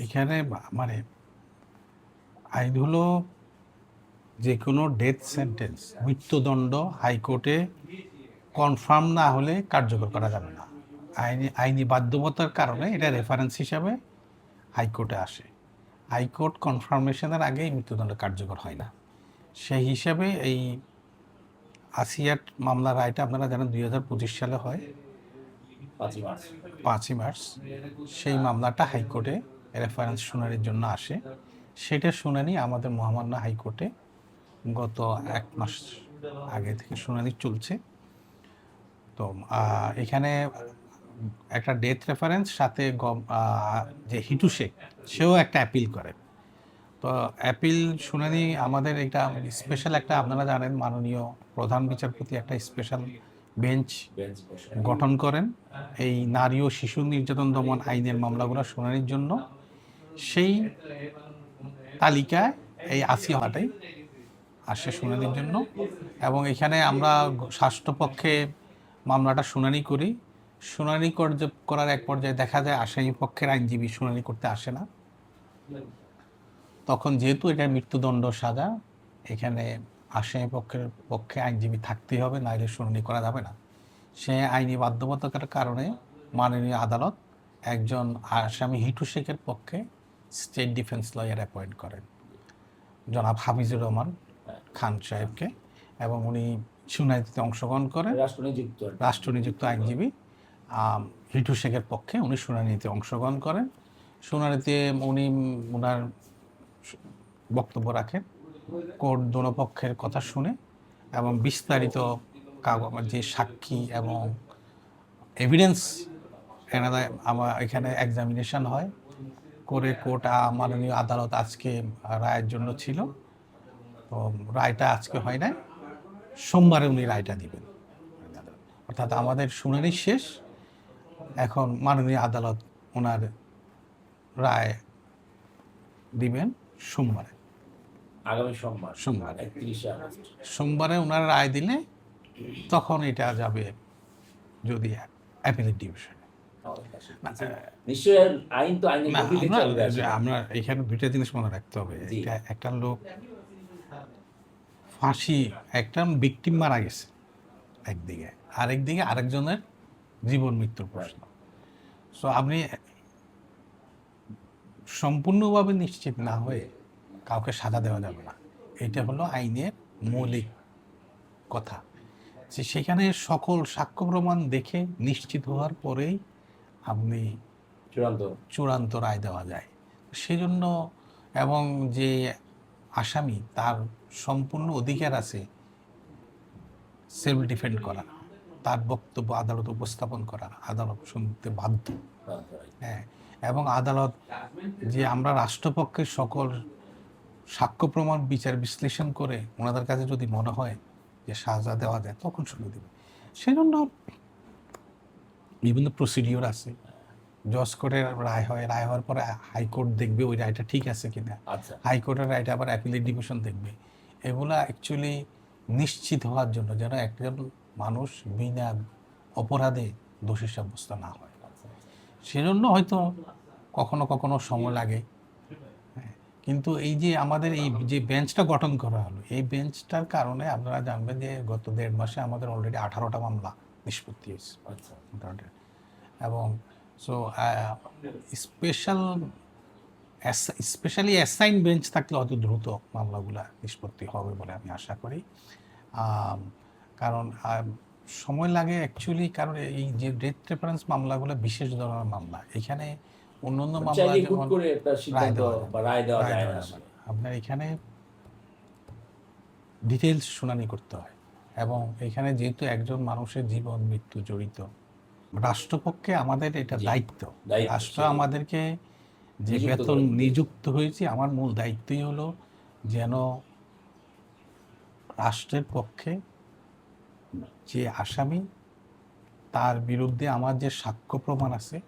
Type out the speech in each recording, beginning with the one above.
এখানে মানে আইন হলো যে কোনো ডেথ সেন্টেন্স, মৃত্যুদণ্ড হাইকোর্টে কনফার্ম না হলে কার্যকর করা যাবে না। আইনি বাধ্যবাধকতার কারণে এটা রেফারেন্স হিসাবে হাইকোর্টে আসে। হাইকোর্ট কনফার্মেশনের আগে মৃত্যুদণ্ড কার্যকর হয় না। সেই হিসাবে এই আসিয়াট মামলার রায়টা আপনারা জানেন 2025 সালে হয়, 5ই মার্চ। সেই মামলাটা হাইকোর্টে রেফারেন্স শুনানির জন্য আসে। সেটা শুনানি আমাদের মহামান্য হাইকোর্টে গত 1 মাস আগে থেকে শুনানি চলছে। তো এখানে একটা ডেথ রেফারেন্স সাথে যে হিটু শেখ সেও একটা অ্যাপিল করে। তো অ্যাপিল শুনানি আমাদের এটা স্পেশাল একটা, আপনারা জানেন মাননীয় প্রধান বিচারপতি একটা স্পেশাল বেঞ্চ গঠন করেন এই নারী ও শিশু নির্যাতন দমন আইনের মামলাগুলো শুনানির জন্য। সেই তালিকায় এই আসিয়াটাই আসে শুনানির জন্য। এবং এখানে আমরা রাষ্ট্রপক্ষে মামলাটা শুনানি করি। শুনানি করার এক পর্যায়ে দেখা যায় আসামি পক্ষের আইনজীবী শুনানি করতে আসে না। তখন যেহেতু এটা মৃত্যুদণ্ড সাজা, এখানে আসামি পক্ষে আইনজীবী থাকতেই হবে, নাইলে শুনানি করা যাবে না। সে আইনি বাধ্যবাধকতার কারণে মাননীয় আদালত একজন আসামি হিটু শেখের পক্ষে স্টেট ডিফেন্স লয়ার অ্যাপয়েন্ট করেন জনাব হাফিজুর রহমান খান সাহেবকে, এবং উনি শুনানিতে অংশগ্রহণ করেন। রাষ্ট্রনিযুক্ত আইনজীবী হিটু শেখের পক্ষে উনি শুনানিতে অংশগ্রহণ করেন। শুনানিতে উনি ওনার বক্তব্য রাখেন, কোর্ট দোনো পক্ষের কথা শুনে এবং বিস্তারিত যে সাক্ষী এবং এভিডেন্স আমার এখানে এক্সামিনেশন হয় করে কোর্ট মাননীয় আদালত আজকে রায়ের জন্য ছিল। তো রায়টা আজকে হয় না, সোমবারে উনি রায়টা দিবেন। অর্থাৎ আমাদের শুনানি শেষ, এখন মাননীয় আদালত ওনার রায় দিবেন সোমবারে, আগামী সোমবারে 31শে আগস্ট। সোমবারে ওনার রায় দিলে তখন এটা যাবে যদি অ্যাপিলেট ডিভিশনে। নিশ্চয়ই আইন তো আইনের গতিতে চলবে। আমরা এখানে দুইটা জিনিস মনে রাখতে হবে। একটা লোক ফাঁসি, একটা ভিকটিম মারা গেছে একদিকে, আরেকদিকে আরেকজনের জীবন মৃত্যুর প্রশ্ন। সো আপনি সম্পূর্ণভাবে নিশ্চিত না হয়ে কাউকে সাজা দেওয়া যাবে না, এটা হলো আইনের মৌলিক কথা। যে সেখানে সকল সাক্ষ্য প্রমাণ দেখে নিশ্চিত হওয়ার পরেই আপনি চূড়ান্ত রায় দেওয়া যায়। সেজন্য এবং যে আসামি তার সম্পূর্ণ অধিকার আছে সেলফ ডিফেন্ড করা, তার বক্তব্য আদালত উপস্থাপন করা, আদালত শুনতে বাধ্য। হ্যাঁ, এবং আদালত যে আমরা রাষ্ট্রপক্ষের সকল সাক্ষ্য প্রমাণ বিচার বিশ্লেষণ করে ওনাদের কাছে যদি মনে হয় যে সাজা দেওয়া যায় তখন শুনে দেবে। সেজন্য বিভিন্ন প্রসিডিওর আছে। জজ কোর্টের রায় হয়, রায় হওয়ার পরে হাইকোর্ট দেখবে ওই রায়টা ঠিক আছে কিনা, হাইকোর্টের রায়টা আবার অ্যাপিলেট ডিভিশন দেখবে। এগুলা অ্যাকচুয়ালি নিশ্চিত হওয়ার জন্য যেন একজন মানুষ বিনা অপরাধে দোষী সাব্যস্ত না হয়। সেজন্য হয়তো কখনো কখনো সময় লাগে। কিন্তু এই যে আমাদের এই যে বেঞ্চটা গঠন করা হলো, এই বেঞ্চটার কারণে আপনারা জানবেন যে গত 1.5 মাসে আমাদের অলরেডি 18টা মামলা নিষ্পত্তি হয়েছে। এবং সো স্পেশালি অ্যাসাইন বেঞ্চ থাকলে হয়তো দ্রুত মামলাগুলা নিষ্পত্তি হবে বলে আমি আশা করি। কারণ সময় লাগে অ্যাকচুয়ালি, কারণ এই যে ডেথ রেফারেন্স মামলাগুলো বিশেষ ধরনের মামলা। এখানে অন্যান্য মামলা যেমন আপনার এখানে ডিটেলস শুনানি করতে হয়, এবং এখানে যেহেতু একজন মানুষের জীবন মৃত্যু জড়িত, রাষ্ট্রপক্ষে আমাদের এটা দায়িত্ব। রাষ্ট্র আমাদেরকে যে বেতন নিযুক্ত হয়েছে, আমার মূল দায়িত্বই হলো যেন রাষ্ট্রের পক্ষে যে আসামি তার বিরুদ্ধে আমার যে সাক্ষ্য প্রমাণ আছে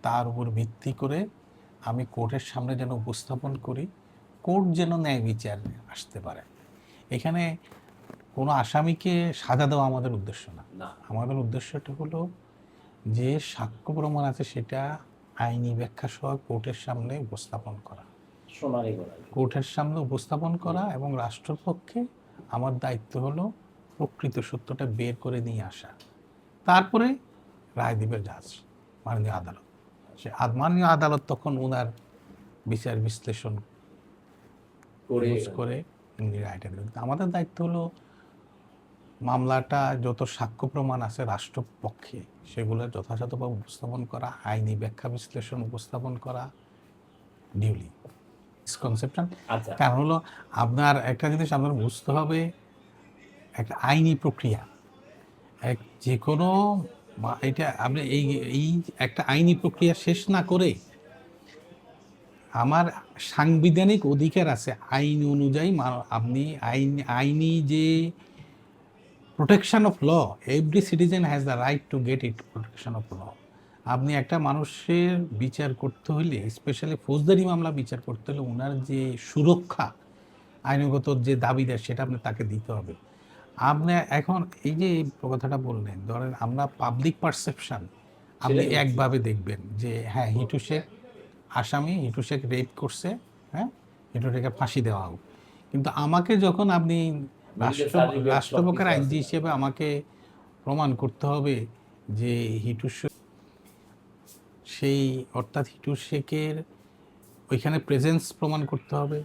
তার উপর ভিত্তি করে আমি কোর্টের সামনে যেন উপস্থাপন করি, কোর্ট যেন ন্যায় বিচার আসতে পারে। এখানে কোনো আসামিকে সাজা দেওয়া আমাদের উদ্দেশ্য না। আমাদের উদ্দেশ্যটা হলো যে সাক্ষ্য প্রমাণ আছে সেটা আইনি ব্যাখ্যা সহ কোর্টের সামনে উপস্থাপন করা, শুনানি করা। কোর্টের সামনে উপস্থাপন করা, এবং রাষ্ট্রপক্ষে আমার দায়িত্ব হলো প্রকৃত সত্যটা বের করে নিয়ে আসা। তারপরে রায় দিবে জাজ, মাননীয় আদালত। সে মাননীয় আদালত তখন ওনার বিচার বিশ্লেষণ করে উনি রায়টা দেবেন। আমাদের দায়িত্ব হলো মামলাটা যত সাক্ষ্য প্রমাণ আছে রাষ্ট্রপক্ষে সেগুলো যথাযথভাবে উপস্থাপন করা, আইনি ব্যাখ্যা বিশ্লেষণ উপস্থাপন করা, ডিউলি মিসকনসেপশন। আচ্ছা, কারণ হলো আপনার একটা জিনিস আপনার বুঝতে হবে, একটা আইনি প্রক্রিয়া যে কোনো এটা আপনি এই একটা আইনি প্রক্রিয়া শেষ না করে আমার সাংবিধানিক অধিকার আছে আইন অনুযায়ী আপনি আইনি যে protection of law, every citizen has the right to get it protection of law. আপনি একটা মানুষের বিচার করতে হলে, স্পেশালি ফৌজদারি মামলা বিচার করতে হলে ওনার যে সুরক্ষা আইনগত যে দাবিদার সেটা আপনি তাকে দিতে হবে। আপনি এখন এই যে কথাটা বললেন, ধরেন আমরা পাবলিক পারসেপশন আপনি একভাবে দেখবেন যে হ্যাঁ হিটু শেখ আসামি, হিটু শেখ রেপ করছে, হ্যাঁ হিটু শেখের ফাঁসি দেওয়া হোক। কিন্তু আমাকে যখন আপনি রাষ্ট্রপক্ষের আইনজীবী হিসেবে আমাকে প্রমাণ করতে হবে যে হিটু শেখ সেই অর্থাৎ হিটু শেখের ওইখানে প্রেজেন্স প্রমাণ করতে হবে,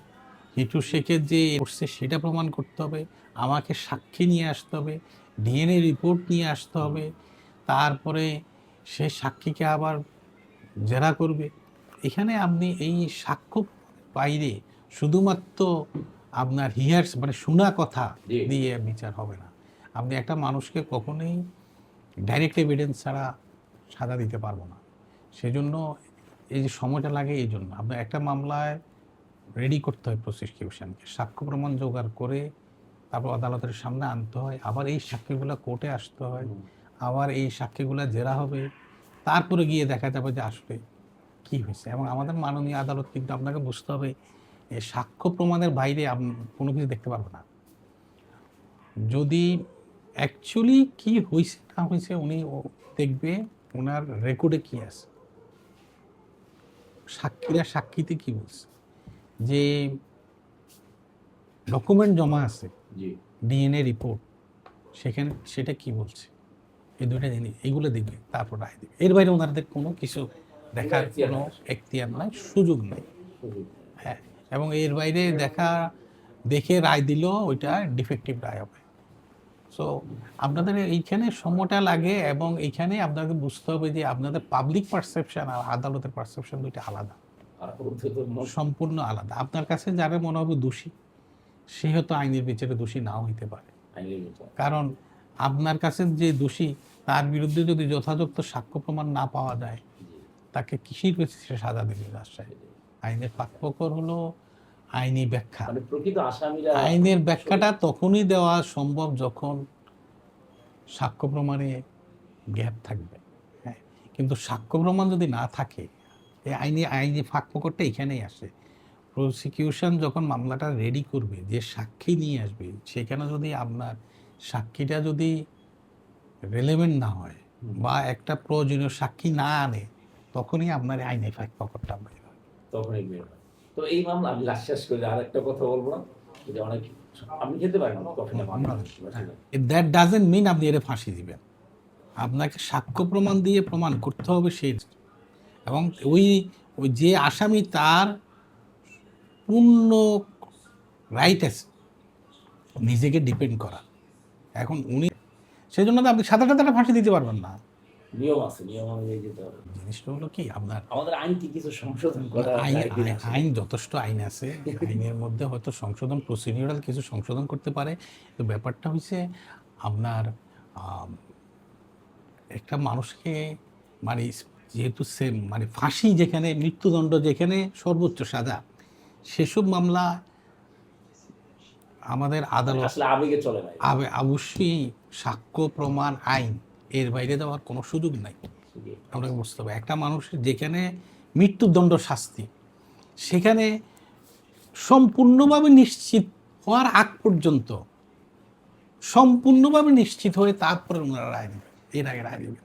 হিটু শেখের যে করছে সেটা প্রমাণ করতে হবে, আমাকে সাক্ষী নিয়ে আসতে হবে, ডিএনএ রিপোর্ট নিয়ে আসতে হবে, তারপরে সে সাক্ষীকে আবার জেরা করবে। এখানে আপনি এই সাক্ষ্য বাইরে শুধুমাত্র আপনার হিয়ার্স মানে শোনা কথা দিয়ে বিচার হবে না। আপনি একটা মানুষকে কখনোই ডাইরেক্ট এভিডেন্স ছাড়া সাজা দিতে পারবো না। সেজন্য এই যে সময়টা লাগে, এই জন্য আপনার একটা মামলায় রেডি করতে হয় প্রসিকিউশনকে, সাক্ষ্য প্রমাণ জোগাড় করে তারপর আদালতের সামনে আনতে হয়, আবার এই সাক্ষীগুলো কোর্টে আসতে হয়, আবার এই সাক্ষীগুলো জেরা হবে, তারপরে গিয়ে দেখা যাবে যে আসলে কি হয়েছে। এবং আমাদের মাননীয় আদালত কিন্তু আপনাকে বুঝতে হবে এই সাক্ষ্য প্রমাণের বাইরে কোনো কিছু দেখতে পারবে না। যদি অ্যাকচুয়ালি কি হয়েছে না হয়েছে উনি দেখবে ওনার রেকর্ডে কি আছে, সাক্ষীরা সাক্ষীতে কি বলছে, যে ডকুমেন্ট জমা আছে, ডিএনএ রিপোর্ট, সেখানে সেটা কি বলছে, এই দুইটা জিনিস এইগুলো দেখবে, তারপর রায় দেবে। এর বাইরে ওনাদের কোনো কিছু দেখার কোনো এখতিয়ার নাই, সুযোগ নেই। হ্যাঁ, এবং এর বাইরে দেখে রায় দিল ওইটা ডিফেক্টিভ রায় হবে। সো আপনাদের এইখানে সময়টা লাগে, এবং এইখানে আপনাদের বুঝতে হবে যে আপনাদের পাবলিক পারসেপশন আর আদালতের পারসেপশন দুইটা আলাদা, সম্পূর্ণ আলাদা। আপনার কাছে যারা মনে হবে দোষী, সে হয়তো আইনের বিচারে দোষী নাও হইতে পারে, কারণ আপনার কাছে যে দোষী তার বিরুদ্ধে যদি যথাযথ সাক্ষ্য প্রমাণ না পাওয়া যায়, তাকে কিসের বেসিসে সাজা দেবে রাজশাহী। আইনের পাঠ্যকর হলো আইনি ব্যাখ্যা। আইনের ব্যাখ্যাটা তখনই দেওয়া সম্ভব যখন সাক্ষ্য প্রমাণে গ্যাপ থাকবে। হ্যাঁ, কিন্তু সাক্ষ্য প্রমাণ যদি না থাকে, এই আইনি পাঠ্যকরটা এখানেই আসে। প্রসিকিউশন যখন মামলাটা রেডি করবে, যে সাক্ষী নিয়ে আসবে, সেখানে যদি আপনার সাক্ষীটা যদি রেলেভেন্ট না হয় বা একটা প্রয়োজনীয় সাক্ষী না আনে, তখনই আপনার আইনি পাঠ্যকরটা বের হয়। তখনই বের হয়। তো এই মামলা আমি লাস্ট শেষ করে আরেকটা কথা বলবো না, যে অনেক আপনি খেতে পারেন কফিটা দ্যাট ডাজন্ট মিন আপনি এর ফাঁসি দিবেন। আপনাকে সাক্ষ্য প্রমাণ দিয়ে প্রমাণ করতে হবে সেই, এবং ওই যে আসামি তার পূর্ণ রাইট আছে নিজেকে ডিপেন্ড করা। এখন উনি সেই জন্য তো আপনি সাদা ফাঁসি দিতে পারবেন না, নিয়ম আছে, নিয়ম অনুযায়ী যেতে হবে। জিনিসটা হলো কি, আপনার আমাদের আইন কি কিছু সংশোধন করা, আইন যথেষ্ট আইন আছে, আইনের মধ্যে হয়তো সংশোধন প্রসিডিউরাল কিছু সংশোধন করতে পারে। তো ব্যাপারটা হচ্ছে আপনার একটা মানুষকে মানে যেহেতু সেম মানে ফাঁসি যেখানে, মৃত্যুদণ্ড যেখানে সর্বোচ্চ সাজা, সেসব মামলা আমাদের আদালত আসলে আবেগে চলে না, অবশ্যই সাক্ষ্য প্রমাণ আইন এর বাইরে যাওয়ার কোনো সুযোগ নাই। আপনাকে বুঝতে হবে একটা মানুষের যেখানে মৃত্যুদণ্ড শাস্তি, সেখানে সম্পূর্ণভাবে নিশ্চিত হওয়ার আগ পর্যন্ত সম্পূর্ণভাবে নিশ্চিত হয়ে তারপরে ওনারা রায় দেবেন, এর আগে রায় দেবেন।